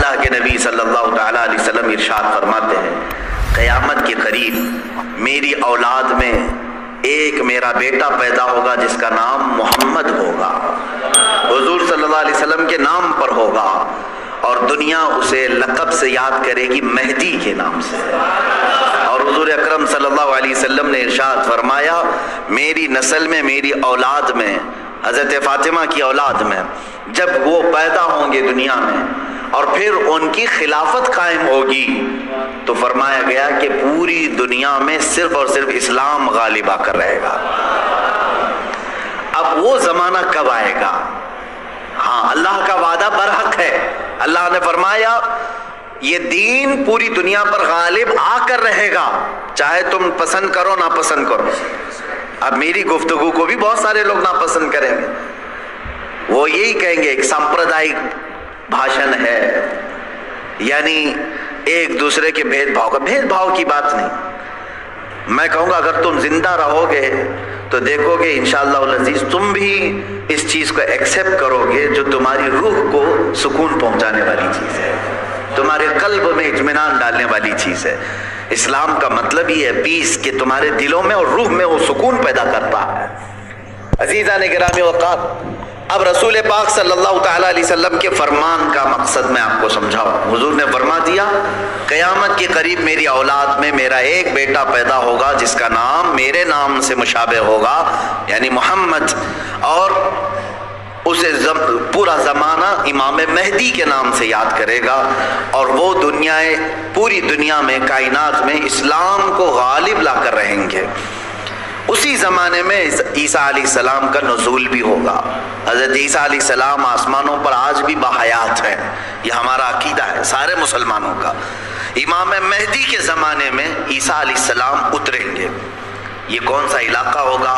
اللہ کے نبی صلی اللہ تعالیٰ علیہ وسلم ارشاد فرماتے ہیں قیامت کے قریب میری اولاد میں ایک میرا بیٹا پیدا ہوگا جس کا نام محمد ہوگا، حضور صلی اللہ علیہ وسلم کے نام پر ہوگا، اور دنیا اسے لقب سے یاد کرے گی مہدی کے نام سے۔ اور حضور اکرم صلی اللہ علیہ وسلم نے ارشاد فرمایا میری نسل میں، میری اولاد میں، حضرت فاطمہ کی اولاد میں جب وہ پیدا ہوں گے دنیا میں اور پھر ان کی خلافت قائم ہوگی تو فرمایا گیا کہ پوری دنیا میں صرف اور صرف اسلام غالب آ کر رہے گا۔ اب وہ زمانہ کب آئے گا؟ ہاں، اللہ کا وعدہ برحق ہے۔ اللہ نے فرمایا یہ دین پوری دنیا پر غالب آ کر رہے گا، چاہے تم پسند کرو نہ پسند کرو۔ اب میری گفتگو کو بھی بہت سارے لوگ ناپسند کریں گے، وہ یہی کہیں گے ایک سامپردائک بھاشن ہے، یعنی ایک دوسرے کے بھید بھاؤ کی بات نہیں۔ میں کہوں گا اگر تم زندہ رہو گے تو دیکھو گے انشاءاللہ العزیز تم بھی اس چیز کو ایکسیپٹ کرو گے جو تمہاری روح کو سکون پہنچانے والی چیز ہے، تمہارے قلب میں اطمینان ڈالنے والی چیز ہے۔ اسلام کا مطلب ہی ہے پیس، کہ تمہارے دلوں میں اور روح میں وہ سکون پیدا کرتا ہے۔ عزیزان گرامی اوقات، اب رسول پاک صلی اللہ تعالیٰ علیہ وسلم کے فرمان کا مقصد میں آپ کو سمجھاؤں۔ حضور نے فرما دیا قیامت کے قریب میری اولاد میں میرا ایک بیٹا پیدا ہوگا جس کا نام میرے نام سے مشابہ ہوگا، یعنی محمد، اور اسے پورا زمانہ امام مہدی کے نام سے یاد کرے گا، اور وہ پوری دنیا میں، کائنات میں اسلام کو غالب لا کر رہیں گے۔ اسی زمانے میں عیسیٰ علیہ السلام کا نزول بھی ہوگا۔ حضرت عیسیٰ علیہ السلام آسمانوں پر آج بھی باحیات ہیں، یہ ہمارا عقیدہ ہے سارے مسلمانوں کا۔ امام مہدی کے زمانے میں عیسیٰ علیہ السلام اتریں گے۔ یہ کون سا علاقہ ہوگا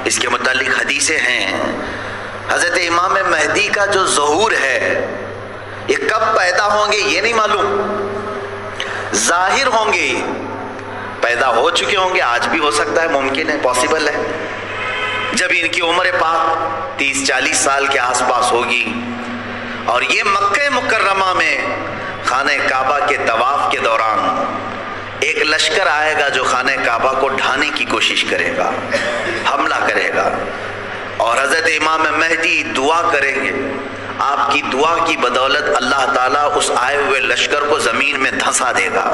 اس کے متعلق حدیثیں ہیں۔ حضرت امام مہدی کا جو ظہور ہے یہ کب پیدا ہوں گے یہ نہیں معلوم، ظاہر ہوں گے، پیدا ہو چکے ہوں گے، آج بھی ہو سکتا ہے، ممکن ہے، پاسبل ہے۔ جب ان کی عمر پاک 30-40 سال کے آس پاس ہوگی اور یہ مکہ مکرمہ میں خانہ کعبہ کے طواف کے دوران ایک لشکر آئے گا جو خانہ کعبہ کو ڈھانے کی کوشش کرے گا، حملہ کرے گا، اور حضرت امام مہدی دعا کریں گے۔ آپ کی دعا کی بدولت اللہ تعالیٰ اس آئے ہوئے لشکر کو زمین میں دھنسا دے گا،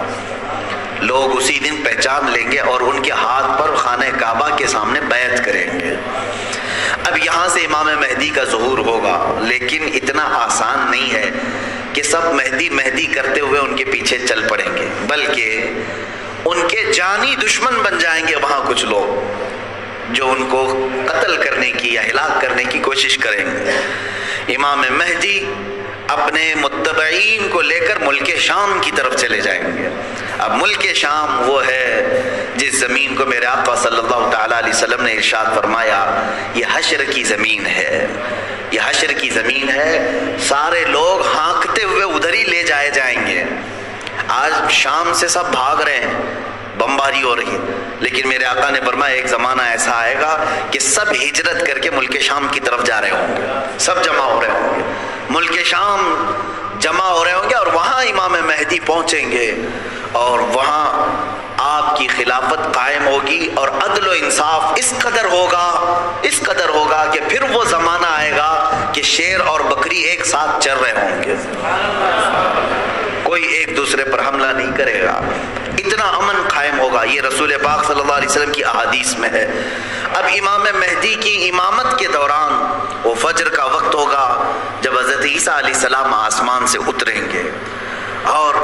لوگ اسی دن پہچان لیں گے اور ان کے ہاتھ پر خانہ کعبہ کے سامنے بیعت کریں گے۔ اب یہاں سے امام مہدی کا ظہور ہوگا، لیکن اتنا آسان نہیں ہے کہ سب مہدی مہدی کرتے ہوئے ان کے پیچھے چل پڑیں گے، بلکہ ان کے جانی دشمن بن جائیں گے وہاں کچھ لوگ جو ان کو قتل کرنے کی یا ہلاک کرنے کی کوشش کریں گے۔ امام مہدی اپنے متبعین کو لے کر ملک شام کی طرف چلے جائیں گے۔ اب ملک شام وہ ہے جس زمین کو میرے آقا صلی اللہ تعالیٰ علیہ وسلم نے ارشاد فرمایا یہ حشر کی زمین ہے، یہ حشر کی زمین ہے، سارے لوگ ہانکتے ہوئے ادھر ہی لے جائے جائیں گے۔ آج شام سے سب بھاگ رہے ہیں، بمباری ہو رہی ہے، لیکن میرے آقا نے فرمایا ایک زمانہ ایسا آئے گا کہ سب ہجرت کر کے ملک شام کی طرف جا رہے ہوں گے، سب جمع ہو رہے ہوں گے، ملک شام جمع ہو رہے ہوں گے، اور وہاں امام مہدی پہنچیں گے اور وہاں آپ کی خلافت قائم ہوگی، اور عدل و انصاف اس قدر ہوگا کہ پھر وہ زمانہ آئے گا کہ شیر اور بکری ایک ساتھ چر رہے ہوں گے، کوئی ایک دوسرے پر حملہ نہیں کرے گا، اتنا امن قائم ہوگا۔ یہ رسول پاک صلی اللہ علیہ وسلم کی احادیث میں ہے۔ اب امام مہدی کی امامت کے دوران وہ فجر کا وقت ہوگا جب حضرت عیسیٰ علیہ السلام آسمان سے اتریں گے، اور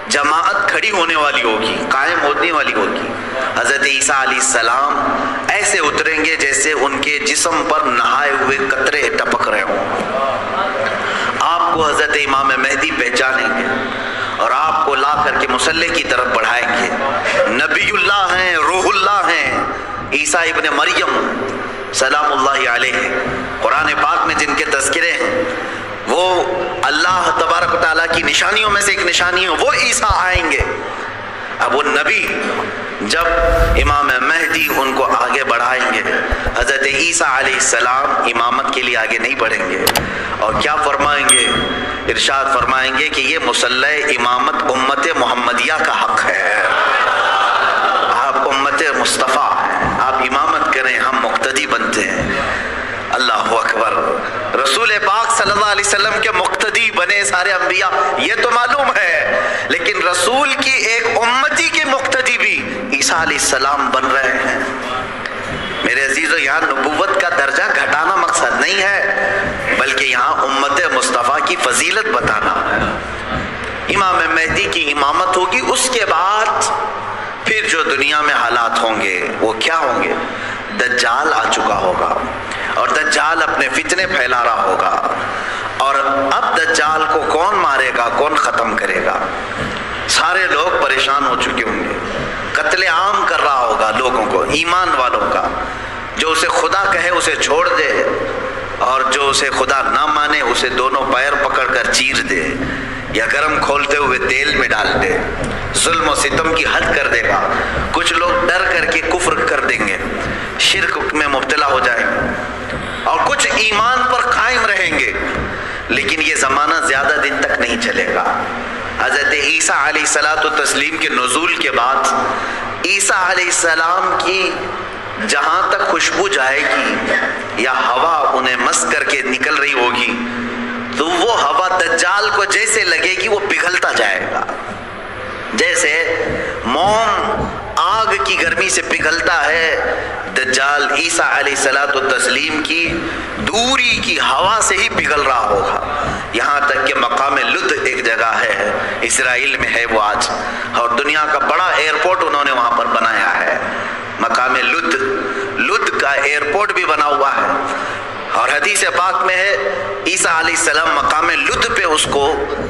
جماعت کھڑی ہونے والی ہوگی، قائم ہونے والی ہوگی۔ حضرت عیسیٰ علیہ السلام ایسے اتریں گے جیسے ان کے جسم پر نہائے ہوئے قطرے ٹپک رہے ہوں۔ آپ کو حضرت امام مہدی پہچانیں گے اور آپ کو لا کر کے مصلی کی طرف بڑھائیں گے۔ نبی اللہ ہیں، روح اللہ ہیں، عیسیٰ ابن مریم سلام اللہ علیہ، قرآن پاک میں جن کے تذکرے ہیں، وہ اللہ تبارک و تعالیٰ کی نشانیوں میں سے ایک نشانی ہے، وہ عیسیٰ آئیں گے۔ اب وہ نبی جب امام مہدی ان کو آگے بڑھائیں گے، حضرت عیسیٰ علیہ السلام امامت کے لیے آگے نہیں بڑھیں گے، اور کیا فرمائیں گے ارشاد فرمائیں گے کہ یہ مصلح امامت امت محمدیہ کا حق ہے، آپ امت مصطفیٰ ہیں، آپ امامت کریں، ہم مقتدی بنتے ہیں۔ اللہ اکبر، رسول پاک صلی اللہ علیہ وسلم کے مقتدی بنے سارے انبیاء، یہ تو معلوم ہے، لیکن رسول کی ایک امتی کے مقتدی بھی عیسیٰ علیہ السلام بن رہے ہیں۔ میرے عزیزو، یہاں نبوت کا درجہ گھٹانا مقصد نہیں ہے، بلکہ یہاں امت مصطفیٰ کی فضیلت بتانا ہے۔ امام مہدی کی امامت ہوگی، اس کے بعد پھر جو دنیا میں حالات ہوں گے وہ کیا ہوں گے؟ دجال آ چکا ہوگا اور دجال اپنے فتنے پھیلا رہا ہوگا، اور اب دجال کو کون مارے گا، کون ختم کرے گا؟ سارے لوگ پریشان ہو چکے ہوں گے، قتل عام کر رہا ہوگا لوگوں کو، ایمان والوں کا، جو اسے خدا کہے اسے چھوڑ دے، اور جو اسے خدا نہ مانے اسے دونوں پیر پکڑ کر چیر دے یا گرم کھولتے ہوئے تیل میں ڈال دے، ظلم و ستم کی حد کر دے گا۔ کچھ لوگ ڈر کر کے کفر کر دیں گے، شرک میں مبتلا ہو جائیں گے، اور کچھ ایمان پر قائم رہیں گے، لیکن یہ زمانہ زیادہ دن تک نہیں چلے گا۔ حضرت عیسیٰ علیہ الصلاۃ والتسلیم کے نزول کے بعد عیسیٰ علیہ السلام کی جہاں تک خوشبو جائے گی یا ہوا انہیں مس کر کے نکل رہی ہوگی، تو وہ ہوا دجال کو جیسے لگے گی وہ پگھلتا جائے گا، جیسے موم آگ کی گرمی سے پگھلتا ہے، دجال عیسیٰ علیہ الصلاۃ والتسلیم کی دوری کی ہوا سے ہی پگھل رہا ہوگا۔ یہاں تک کہ مقام لد ایک جگہ ہے، اسرائیل میں ہے وہ آج، اور دنیا کا بڑا ایئرپورٹ انہوں نے وہاں پر بنایا ہے، مقام لد کا ایئرپورٹ بھی بنا ہوا ہے، اور حدیث پاک میں ہے عیسیٰ علیہ السلام مقام لد پہ اس کو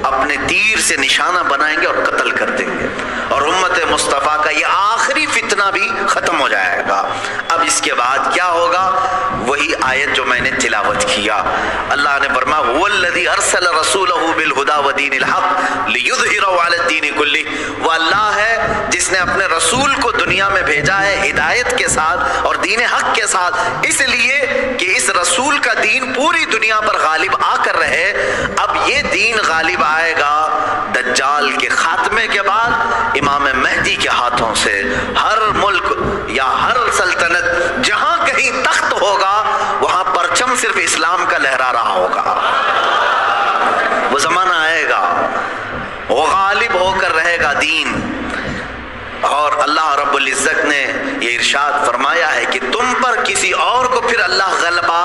اپنے تیر سے نشانہ بنائیں گے اور قتل کر دیں گے، اور امت مصطفیٰ کا یہ آخری فتنہ بھی ختم ہو جائے گا۔ اب اس کے بعد کیا ہوگا؟ وہی آیت جو میں نے تلاوت کیا، اللہ نے فرمایا هو الذی ارسل رسولہ بالہدی ودین الحق لیظہرہ علی الدین کلہ، وہ اللہ ہے جس نے اپنے رسول کو دنیا میں بھیجا ہے ہدایت کے ساتھ اور دین حق کے ساتھ، اس لیے کہ اس رسول کا دین پوری دنیا پر غالب آ کر رہے۔ اب یہ دین غالب آئے گا دجال کے خاتمے کے بعد امام مہدی کے ہاتھوں سے۔ ہر ملک یا ہر سلطنت جہاں کہیں تخت ہوگا وہاں پرچم صرف اسلام کا لہرا رہا ہوگا۔ وہ زمانہ آئے گا، وہ غالب ہو کر رہے گا دین، اور اللہ رب العزت نے یہ ارشاد فرمایا ہے کہ تم پر کسی اور کو پھر اللہ غلبہ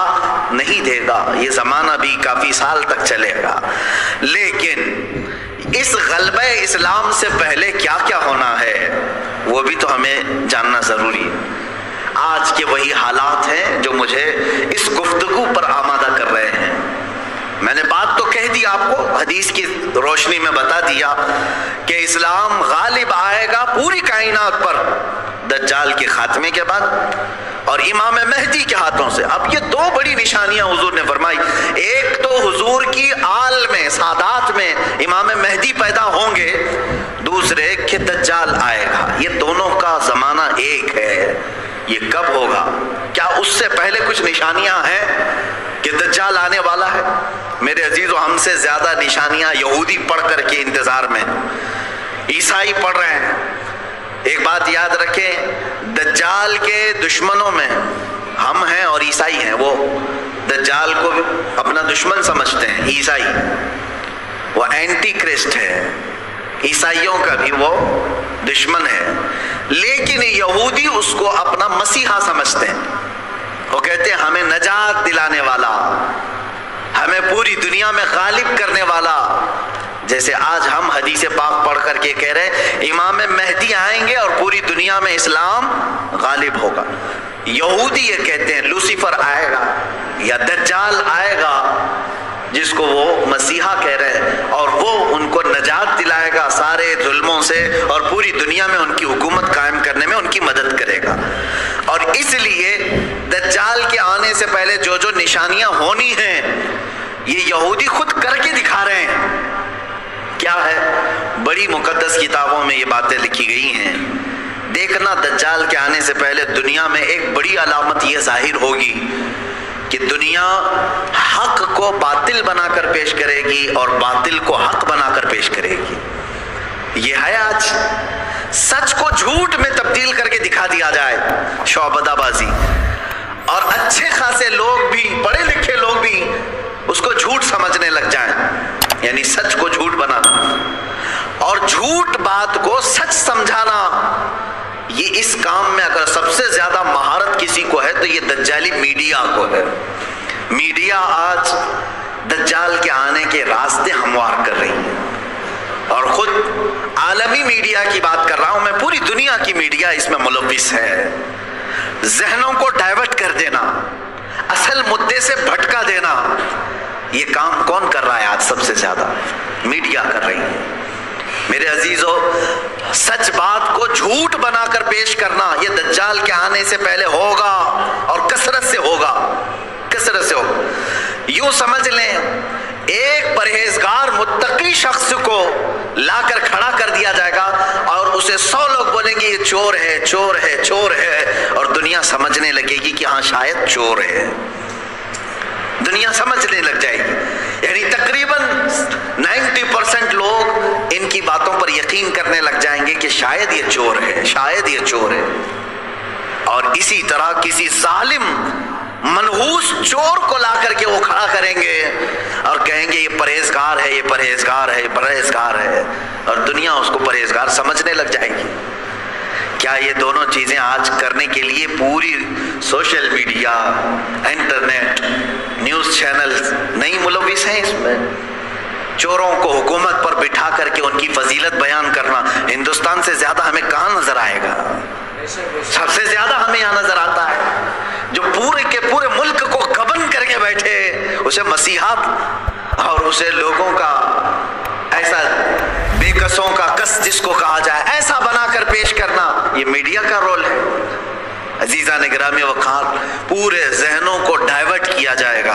نہیں دے گا۔ یہ زمانہ بھی کافی سال تک چلے گا، لیکن اس غلبہ اسلام سے پہلے کیا کیا ہونا ہے وہ بھی تو ہمیں جاننا ضروری ہے۔ آج کے وہی حالات ہیں جو مجھے اس گفتگو پر آمادہ کر رہے ہیں۔ میں نے بات تو کہہ دی، آپ کو حدیث کی روشنی میں بتا دیا کہ اسلام غالب آئے گا پوری کائنات پر دجال کے خاتمے کے بعد اور امام مہدی کے ہاتھوں سے۔ اب یہ دو بڑی نشانیاں حضور نے فرمائی، ایک تو حضور کی آل میں سادات میں امام مہدی پیدا ہوں گے، دوسرے کہ دجال آئے گا۔ یہ دونوں کا زمانہ ایک ہے، یہ کب ہوگا؟ کیا اس سے پہلے کچھ نشانیاں ہیں کہ دجال آنے والا ہے؟ میرے عزیزو، ہم سے زیادہ نشانیاں یہودی پڑھ کر کے انتظار میں، عیسائی پڑھ رہے ہیں۔ ایک بات یاد رکھیں، دجال کے دشمنوں میں ہم ہیں اور عیسائی ہیں۔ وہ دجال کو اپنا دشمن سمجھتے ہیں، عیسائی، وہ اینٹی کرسٹ ہے، عیسائیوں کا بھی وہ دشمن ہے، لیکن یہودی اس کو اپنا مسیحا سمجھتے ہیں۔ وہ کہتے ہیں ہمیں نجات دلانے والا، ہمیں پوری دنیا میں غالب کرنے والا۔ جیسے آج ہم حدیث پاک پڑھ کر کے کہہ رہے ہیں امام مہدی آئیں گے اور پوری دنیا میں اسلام غالب ہوگا، یہودی یہ کہتے ہیں لوسیفر آئے گا یا دجال آئے گا، جس کو وہ مسیحا کہہ رہے ہیں، اور وہ ان کو نجات دلائے گا سارے ظلموں سے اور پوری دنیا میں ان کی حکومت قائم کرنے میں ان کی مدد کرے گا۔ اور اس لیے دجال کے آنے سے پہلے جو جو نشانیاں ہونی ہیں یہ یہودی خود کر کے دکھا رہے ہیں۔ کیا ہے؟ بڑی مقدس کتابوں میں یہ باتیں لکھی گئی ہیں۔ دیکھنا دجال کے آنے سے پہلے دنیا میں ایک بڑی علامت یہ ظاہر ہوگی کہ دنیا حق کو باطل بنا کر پیش کرے گی اور باطل کو حق بنا کر پیش کرے گی. یہ ہے آج سچ کو جھوٹ میں تبدیل کر کے دکھا دیا جائے، شعبدہ بازی، اور اچھے خاصے لوگ بھی، پڑھے لکھے لوگ بھی اس کو جھوٹ سمجھنے لگ جائیں، یعنی سچ کو جھوٹ بنانا اور جھوٹ بات کو سچ سمجھانا. یہ اس کام میں اگر سب سے زیادہ مہارت کسی کو ہے تو یہ دجالی میڈیا کو ہے. میڈیا آج دجال کے آنے کے راستے ہموار کر رہی ہے، اور خود عالمی میڈیا کی بات کر رہا ہوں میں، پوری دنیا کی میڈیا اس میں ملوث ہے. ذہنوں کو ڈائیورٹ کر دینا، اصل مدے سے بھٹکا دینا، یہ کام کون کر رہا ہے آج؟ سب سے زیادہ میڈیا کر رہی ہے. میرے عزیزو، سچ بات کو جھوٹ بنا کر پیش کرنا یہ دجال کے آنے سے پہلے ہوگا، اور کثرت سے ہوگا، کثرت سے ہوگا. یوں سمجھ لیں ایک پرہیزگار متقی شخص کو لا کر کھڑا کر دیا جائے گا اور اسے 100 لوگ بولیں گے یہ چور ہے، چور ہے، چور ہے، اور دنیا سمجھنے لگے گی کہ ہاں شاید چور ہے. دنیا سمجھنے لگ جائے گی. یعنی تقریباً 90% لوگ ان کی باتوں پر یقین کرنے لگ جائیں گے کہ شاید یہ چور ہے، شاید یہ چور ہے. اور اسی طرح کسی ظالم منحوس چور کو لا کر کے وہ کھڑا کریں گے اور کہیں گے یہ پرہیزگار ہے، یہ پرہیزگار ہے، یہ پرہیزگار ہے، اور دنیا اس کو پرہیزگار سمجھنے لگ جائے گی. کیا یہ دونوں چیزیں آج کرنے کے لیے پوری social media, internet, news channels نہیں ملوث ہیں اس میں؟ چوروں کو حکومت پر بٹھا کر کے ان کی فضیلت بیان کرنا ہندوستان سے زیادہ ہمیں کہاں نظر آئے گا؟ سب سے زیادہ ہمیں یہاں نظر آتا ہے جو پورے کے پورے ملک کو گبن کر کے بیٹھے، اسے مسیحات اور اسے لوگوں کا ایسا بے کسوں کا کس جس کو کہا جائے ایسا بنا کر پیش کرنا، یہ میڈیا کا رول ہے. عزیزان گرامی وقار، پورے ذہنوں کو ڈائیورٹ کیا جائے گا.